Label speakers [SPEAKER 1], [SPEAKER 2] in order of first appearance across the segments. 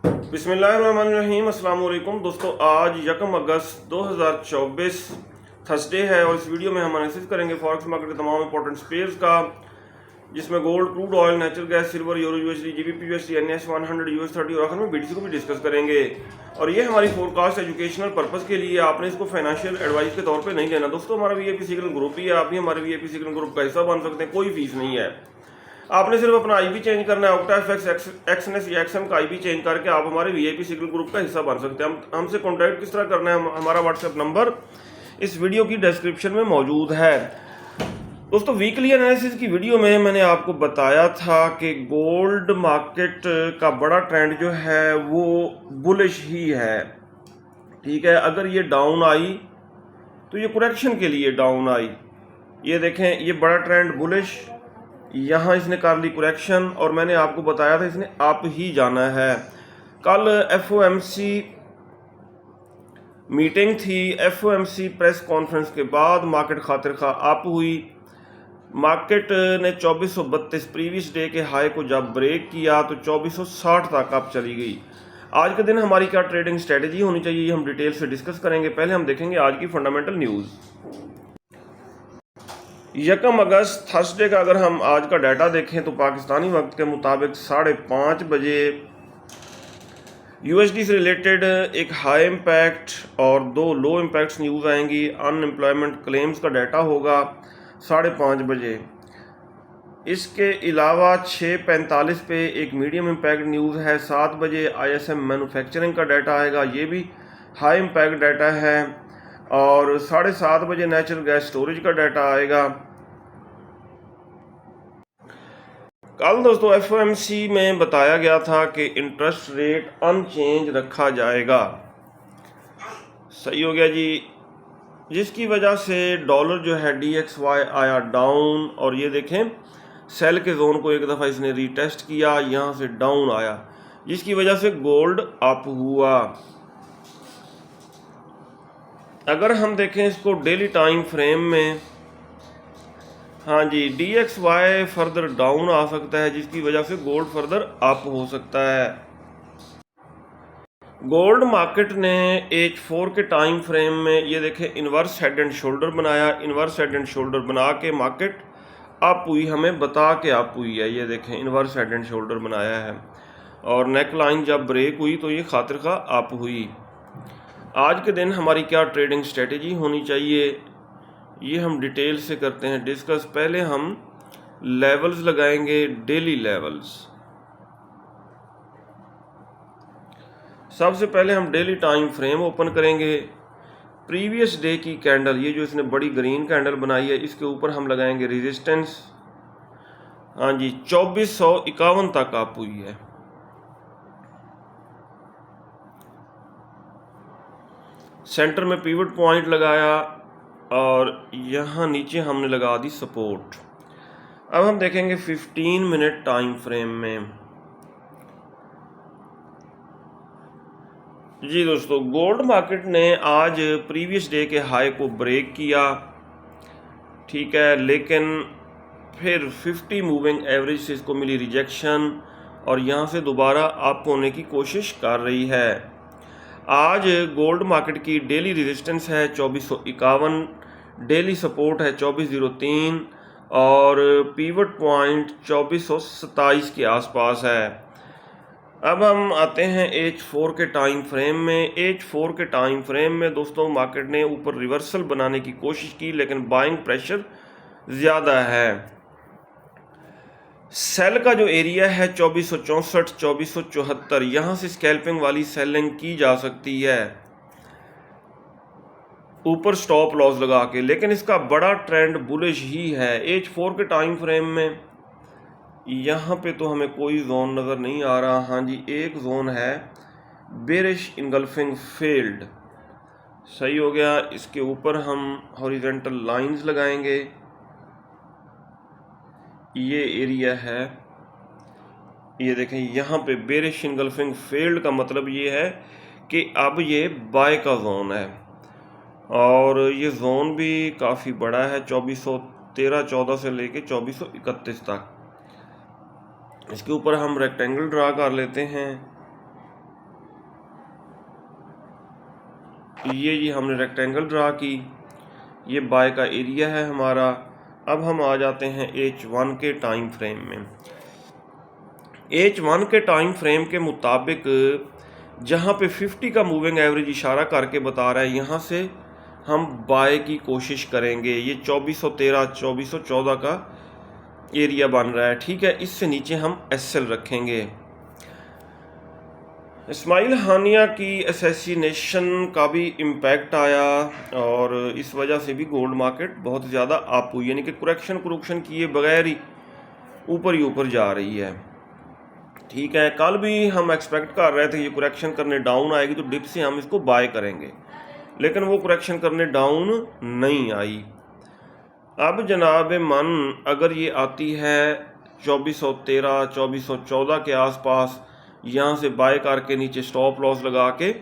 [SPEAKER 1] बिस्मिल्लाहिर्रहमानिर्रहीम। अस्सलाम वालेकुम दोस्तों, आज 1 अगस्त 2024 थर्सडे है और इस वीडियो में हम एनालिसिस करेंगे फॉरेक्स मार्केट के तमाम इंपॉर्टेंट स्पेयर्स का, जिसमें gold, crude oil, natural gas, silver, euro USD, GBP USD, NS 100, US30 और आखिर में बीटीसी को भी डिस्कस करेंगे। और ये हमारी फोरकास्ट एजुकेशनल पर्पस के लिए, आपने इसको फाइनेंशियल एडवाइस के तौर पे नहीं लेना दोस्तों। हमारा वीआईपी सीक्रेट ग्रुप ही है, आप भी हमारे वीआईपी सीक्रेट ग्रुप का हिस्सा बन सकते हैं, कोई फीस नहीं है। आपने सिर्फ अपना आईपी चेंज करना है, ऑक्टा एफएक्स एक्सएनएस या एक्सएम का आईपी चेंज करके आप हमारे वीआईपी सीक्रेट ग्रुप का हिस्सा बन सकते हैं। हमसे कॉन्टैक्ट किस तरह करना है, हमारा व्हाट्सएप नंबर इस वीडियो की डिस्क्रिप्शन में मौजूद है। दोस्तों, वीकली एनालिसिस की वीडियो में मैंने आपको बताया था कि गोल्ड मार्केट का बड़ा ट्रेंड जो है वो बुलिश ही है। ठीक है, अगर ये डाउन आई तो ये करेक्शन के लिए डाउन आई। ये देखें, ये बड़ा ट्रेंड बुलिश, यहाँ इसने कर ली करेक्शन और मैंने आपको बताया था इसने अप ही जाना है। कल एफओएमसी मीटिंग थी, एफओएमसी प्रेस कॉन्फ्रेंस के बाद मार्केट खातिर खा अप हुई। मार्केट ने 2432 प्रीवियस डे के हाई को जब ब्रेक किया तो 2460 तक अप चली गई। आज के दिन हमारी क्या ट्रेडिंग स्ट्रेटेजी होनी चाहिए, ये हम डिटेल से डिस्कस करेंगे। पहले हम देखेंगे आज की फंडामेंटल न्यूज़। 1 अगस्त थर्सडे का अगर हम आज का डाटा देखें तो पाकिस्तानी वक्त के मुताबिक 5:30 बजे यूएसडी से रिलेटेड एक हाई इम्पैक्ट और 2 लो इम्पैक्ट्स न्यूज़ आएंगी। अनएम्प्लॉयमेंट क्लेम्स का डाटा होगा 5:30 बजे। इसके अलावा 6:45 पे एक मीडियम इम्पैक्ट न्यूज़ है। 7 बजे आईएसएम मैन्युफैक्चरिंग का डाटा आएगा, ये भी हाई इम्पैक्ट डाटा है। और 7:30 बजे नेचुरल गैस स्टोरेज का डाटा आएगा। कल दोस्तों एफओएमसी में बताया गया था कि इंटरेस्ट रेट अनचेंज रखा जाएगा। सही हो गया जी, जिसकी वजह से डॉलर जो है DXY आया डाउन। और ये देखें, सेल के जोन को एक दफ़ा इसने रीटेस्ट किया, यहाँ से डाउन आया, जिसकी वजह से गोल्ड अप हुआ। अगर हम देखें इसको डेली टाइम फ्रेम में, हाँ जी, DXY फर्दर डाउन आ सकता है, जिसकी वजह से गोल्ड फर्दर अप हो सकता है। गोल्ड मार्केट ने H4 के टाइम फ्रेम में ये देखें इन्वर्स हेड एंड शोल्डर बनाया। इन्वर्स हेड एंड शोल्डर बना के मार्केट अप हुई, हमें बता के अप हुई है। ये देखें इन्वर्स हेड एंड शोल्डर बनाया है और नेक लाइन जब ब्रेक हुई तो ये खातिर खा अप हुई। आज के दिन हमारी क्या ट्रेडिंग स्ट्रेटेजी होनी चाहिए, ये हम डिटेल से करते हैं डिस्कस। पहले हम लेवल्स लगाएंगे, डेली लेवल्स। सबसे पहले हम डेली टाइम फ्रेम ओपन करेंगे। प्रीवियस डे की कैंडल, ये जो इसने बड़ी ग्रीन कैंडल बनाई है, इसके ऊपर हम लगाएंगे रेजिस्टेंस। हाँ जी, 2451 तक अप हुई है। सेंटर में पिवट पॉइंट लगाया और यहाँ नीचे हमने लगा दी सपोर्ट। अब हम देखेंगे 15 मिनट टाइम फ्रेम में। जी दोस्तों, गोल्ड मार्केट ने आज प्रीवियस डे के हाई को ब्रेक किया, ठीक है, लेकिन फिर 50 मूविंग एवरेज से इसको मिली रिजेक्शन और यहाँ से दोबारा अप होने की कोशिश कर रही है। आज गोल्ड मार्केट की डेली रेजिस्टेंस है 2451, डेली सपोर्ट है 2403 और पीवट पॉइंट 2427 के आसपास है। अब हम आते हैं H4 के टाइम फ्रेम में। H4 के टाइम फ्रेम में दोस्तों मार्केट ने ऊपर रिवर्सल बनाने की कोशिश की, लेकिन बाइंग प्रेशर ज़्यादा है। सेल का जो एरिया है 2464 2474, यहाँ से स्कैल्पिंग वाली सेलिंग की जा सकती है ऊपर स्टॉप लॉस लगा के, लेकिन इसका बड़ा ट्रेंड बुलिश ही है। H4 के टाइम फ्रेम में यहाँ पे तो हमें कोई जोन नज़र नहीं आ रहा। हाँ जी, एक जोन है बेरिश इनगल्फिंग फील्ड। सही हो गया, इसके ऊपर हम हॉरिजॉन्टल लाइंस लगाएंगे। ये एरिया है, ये देखें, यहाँ पे बेरिश इनगल्फिंग फील्ड का मतलब ये है कि अब ये बाय का जोन है और ये जोन भी काफ़ी बड़ा है, 2413-14 से लेके 2431 तक। इसके ऊपर हम रेक्टेंगल ड्रा कर लेते हैं। ये जी हमने रेक्टेंगल ड्रा की, ये बाय का एरिया है हमारा। अब हम आ जाते हैं H1 के टाइम फ्रेम में। H1 के टाइम फ्रेम के मुताबिक जहाँ पे 50 का मूविंग एवरेज इशारा करके बता रहा है, यहाँ से हम बाय की कोशिश करेंगे। ये 2413 2414 का एरिया बन रहा है, ठीक है। इससे नीचे हम SL रखेंगे। इस्माइल हानिया की असैसिनेशन का भी इम्पैक्ट आया और इस वजह से भी गोल्ड मार्केट बहुत ज़्यादा अप हुई, यानी कि कुरेक्शन किए बगैर ही ऊपर जा रही है, ठीक है। कल भी हम एक्सपेक्ट कर रहे थे ये कुरेक्शन करने डाउन आएगी तो डिप से हम इसको बाय करेंगे, लेकिन वो कुरेक्शन करने डाउन नहीं आई। अब जनाब मन अगर ये आती है 2413 2414 के आसपास, यहाँ से बाय करके नीचे स्टॉप लॉस लगा के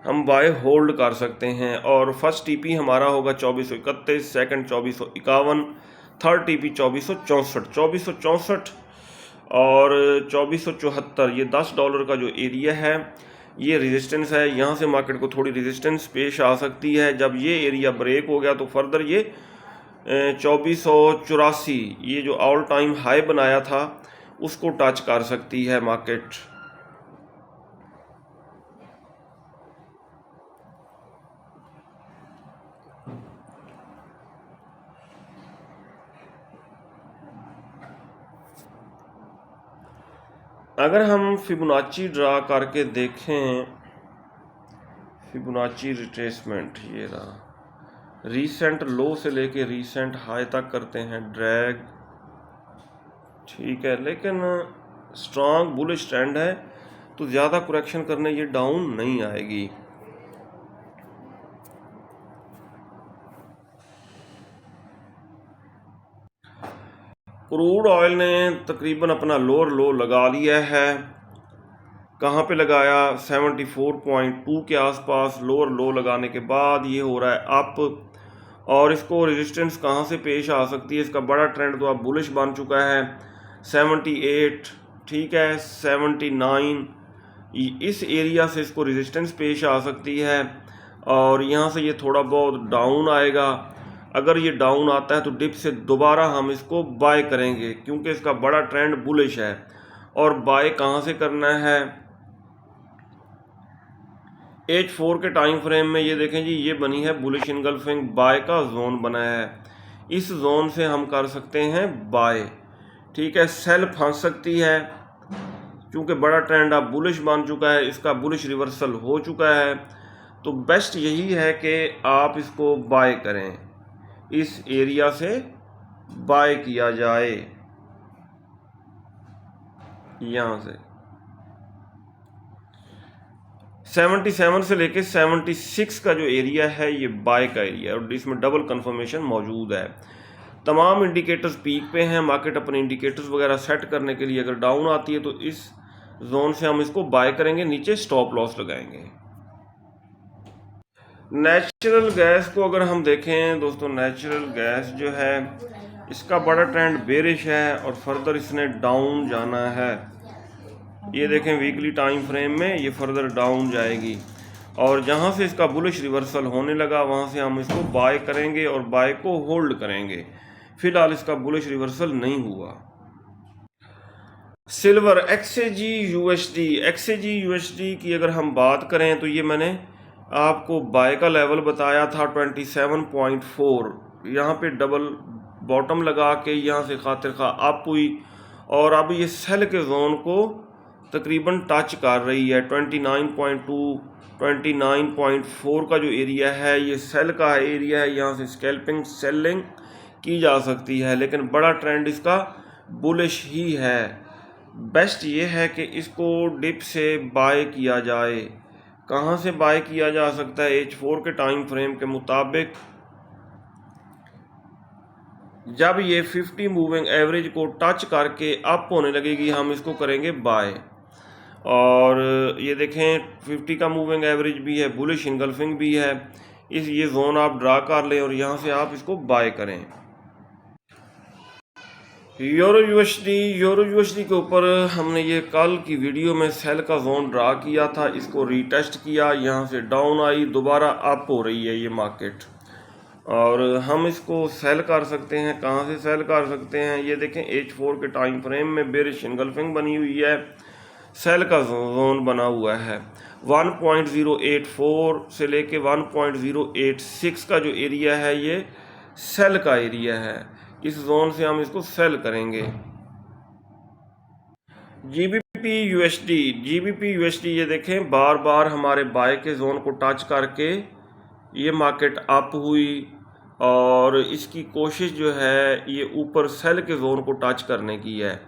[SPEAKER 1] हम बाय होल्ड कर सकते हैं। और फर्स्ट टीपी हमारा होगा 2431, सेकंड 2451, थर्ड टीपी 2464 और 2474। ये $10 का जो एरिया है ये रेजिस्टेंस है। यहाँ से मार्केट को थोड़ी रेजिस्टेंस पेश आ सकती है। जब ये एरिया ब्रेक हो गया तो फर्दर ये 2484, ये जो ऑल टाइम हाई बनाया था उसको टच कर सकती है मार्केट। अगर हम फिबोनाची ड्रा करके देखें, फिबोनाची रिट्रेसमेंट ये रहा, रीसेंट लो से लेके रीसेंट हाई तक करते हैं ड्रैग, ठीक है, लेकिन स्ट्रॉन्ग बुलिश ट्रेंड है तो ज़्यादा करेक्शन करने ये डाउन नहीं आएगी। क्रूड ऑयल ने तकरीबन अपना लोअर लो लगा लिया है। कहाँ पे लगाया? 74.2 के आसपास लोअर लो लगाने के बाद ये हो रहा है अप, और इसको रेजिस्टेंस कहाँ से पेश आ सकती है? इसका बड़ा ट्रेंड तो अब बुलिश बन चुका है। 78, ठीक है, 79, इस एरिया से इसको रेजिस्टेंस पेश आ सकती है और यहाँ से ये थोड़ा बहुत डाउन आएगा। अगर ये डाउन आता है तो डिप से दोबारा हम इसको बाय करेंगे क्योंकि इसका बड़ा ट्रेंड बुलिश है। और बाय कहाँ से करना है? H4 के टाइम फ्रेम में ये देखें जी, ये बनी है बुलिश इनगल्फिंग बाय का जोन बना है। इस जोन से हम कर सकते हैं बाय, ठीक है। सेल फंस सकती है क्योंकि बड़ा ट्रेंड अब बुलिश बन चुका है, इसका बुलिश रिवर्सल हो चुका है। तो बेस्ट यही है कि आप इसको बाय करें, इस एरिया से बाय किया जाए। यहाँ से 77 से लेके 76 का जो एरिया है ये बाय का एरिया है और इसमें डबल कंफर्मेशन मौजूद है। तमाम इंडिकेटर्स पीक पे हैं। मार्केट अपने इंडिकेटर्स वगैरह सेट करने के लिए अगर डाउन आती है तो इस जोन से हम इसको बाय करेंगे, नीचे स्टॉप लॉस लगाएंगे। नेचुरल गैस को अगर हम देखें दोस्तों, नेचुरल गैस जो है इसका बड़ा ट्रेंड बेरिश है और फर्दर इसने डाउन जाना है। ये देखें वीकली टाइम फ्रेम में ये फर्दर डाउन जाएगी और जहाँ से इसका बुलिश रिवर्सल होने लगा वहाँ से हम इसको बाय करेंगे और बाय को होल्ड करेंगे। फिलहाल इसका बुलिश रिवर्सल नहीं हुआ। सिल्वर XAG USD की अगर हम बात करें तो ये मैंने आपको बाय का लेवल बताया था 27.4। यहाँ पे डबल बॉटम लगा के यहाँ से खातिर खा अप हुई और अब ये सेल के जोन को तकरीबन टच कर रही है। 29.2 29.4 का जो एरिया है ये सेल का एरिया है। यहाँ से स्कैल्पिंग सेलिंग की जा सकती है लेकिन बड़ा ट्रेंड इसका बुलिश ही है। बेस्ट ये है कि इसको डिप से बाय किया जाए। कहाँ से बाय किया जा सकता है? H4 के टाइम फ्रेम के मुताबिक जब ये 50 मूविंग एवरेज को टच करके अप होने लगेगी हम इसको करेंगे बाय। और ये देखें 50 का मूविंग एवरेज भी है, बुलिश इनगल्फिंग भी है। ये जोन आप ड्रा कर लें और यहाँ से आप इसको बाय करें। यूरो यूएसडी के ऊपर हमने ये कल की वीडियो में सेल का जोन ड्रा किया था, इसको रीटेस्ट किया, यहाँ से डाउन आई, दोबारा अप हो रही है ये मार्केट, और हम इसको सेल कर सकते हैं। कहाँ से सेल कर सकते हैं? ये देखें, H4 के टाइम फ्रेम में बेरिश इनगल्फिंग बनी हुई है, सेल का जोन बना हुआ है। 1.084 से लेके 1.086 का जो एरिया है ये सेल का एरिया है, इस जोन से हम इसको सेल करेंगे। जीबीपी यूएसडी ये देखें, बार बार हमारे बाय के जोन को टच करके ये मार्केट अप हुई, और इसकी कोशिश जो है ये ऊपर सेल के जोन को टच करने की है।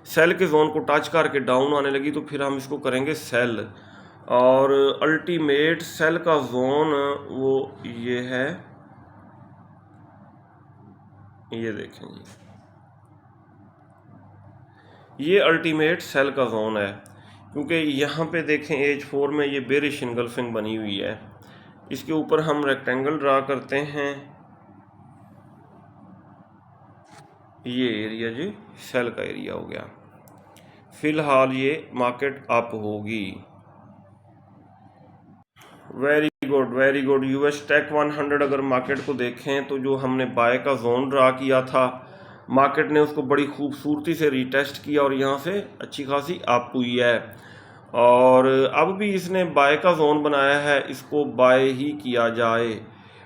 [SPEAKER 1] सेल के जोन को टच करके डाउन आने लगी तो फिर हम इसको करेंगे सेल, और अल्टीमेट सेल का जोन वो ये है, ये देखें जी, ये अल्टीमेट सेल का जोन है, क्योंकि यहाँ पे देखें H4 में ये बेरिश इनगल्फिंग बनी हुई है। इसके ऊपर हम रेक्टेंगल ड्रा करते हैं, ये एरिया जी सेल का एरिया हो गया। फिलहाल ये मार्केट अप होगी। Very good. यूएस टेक 100 अगर मार्केट को देखें तो जो हमने बाय का जोन ड्रा किया था, मार्केट ने उसको बड़ी खूबसूरती से रीटेस्ट किया और यहाँ से अच्छी खासी अप हुई है, और अब भी इसने बाय का जोन बनाया है, इसको बाय ही किया जाए।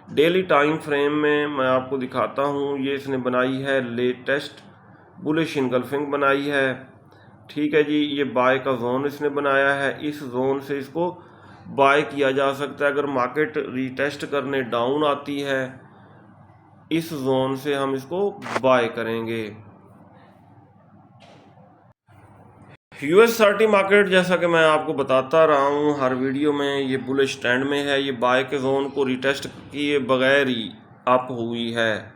[SPEAKER 1] डेली टाइम फ्रेम में मैं आपको दिखाता हूँ, ये इसने बनाई है लेटेस्ट बुलिश इनगल्फिंग बनाई है, ठीक है जी। ये बाय का जोन इसने बनाया है, इस जोन से इसको बाय किया जा सकता है। अगर मार्केट रीटेस्ट करने डाउन आती है, इस जोन से हम इसको बाय करेंगे। US30 मार्केट, जैसा कि मैं आपको बताता रहा हूँ हर वीडियो में, ये बुलिश ट्रेंड में है, ये बाय के जोन को रीटेस्ट किए बगैर ही अप हुई है,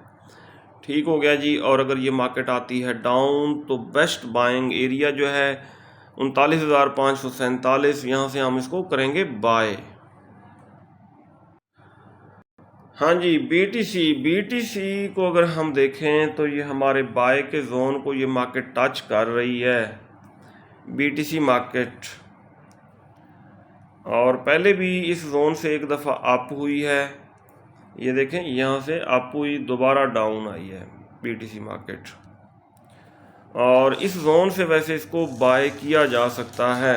[SPEAKER 1] ठीक हो गया जी। और अगर ये मार्केट आती है डाउन तो बेस्ट बाइंग एरिया जो है 39,547, यहाँ से हम इसको करेंगे बाय। हाँ जी, बीटीसी को अगर हम देखें तो ये हमारे बाय के जोन को ये मार्केट टच कर रही है, बीटीसी मार्केट, और पहले भी इस जोन से एक दफ़ा अप हुई है, ये देखें यहाँ से अप हुई, दोबारा डाउन आई है बीटीसी मार्केट, और इस जोन से वैसे इसको बाय किया जा सकता है।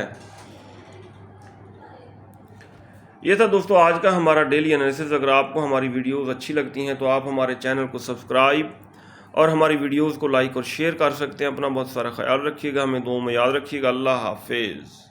[SPEAKER 1] ये था दोस्तों आज का हमारा डेली एनालिसिस। अगर आपको हमारी वीडियोस अच्छी लगती हैं तो आप हमारे चैनल को सब्सक्राइब और हमारी वीडियोस को लाइक और शेयर कर सकते हैं। अपना बहुत सारा ख्याल रखिएगा, हमें दुआ में याद रखिएगा। अल्लाह हाफिज़।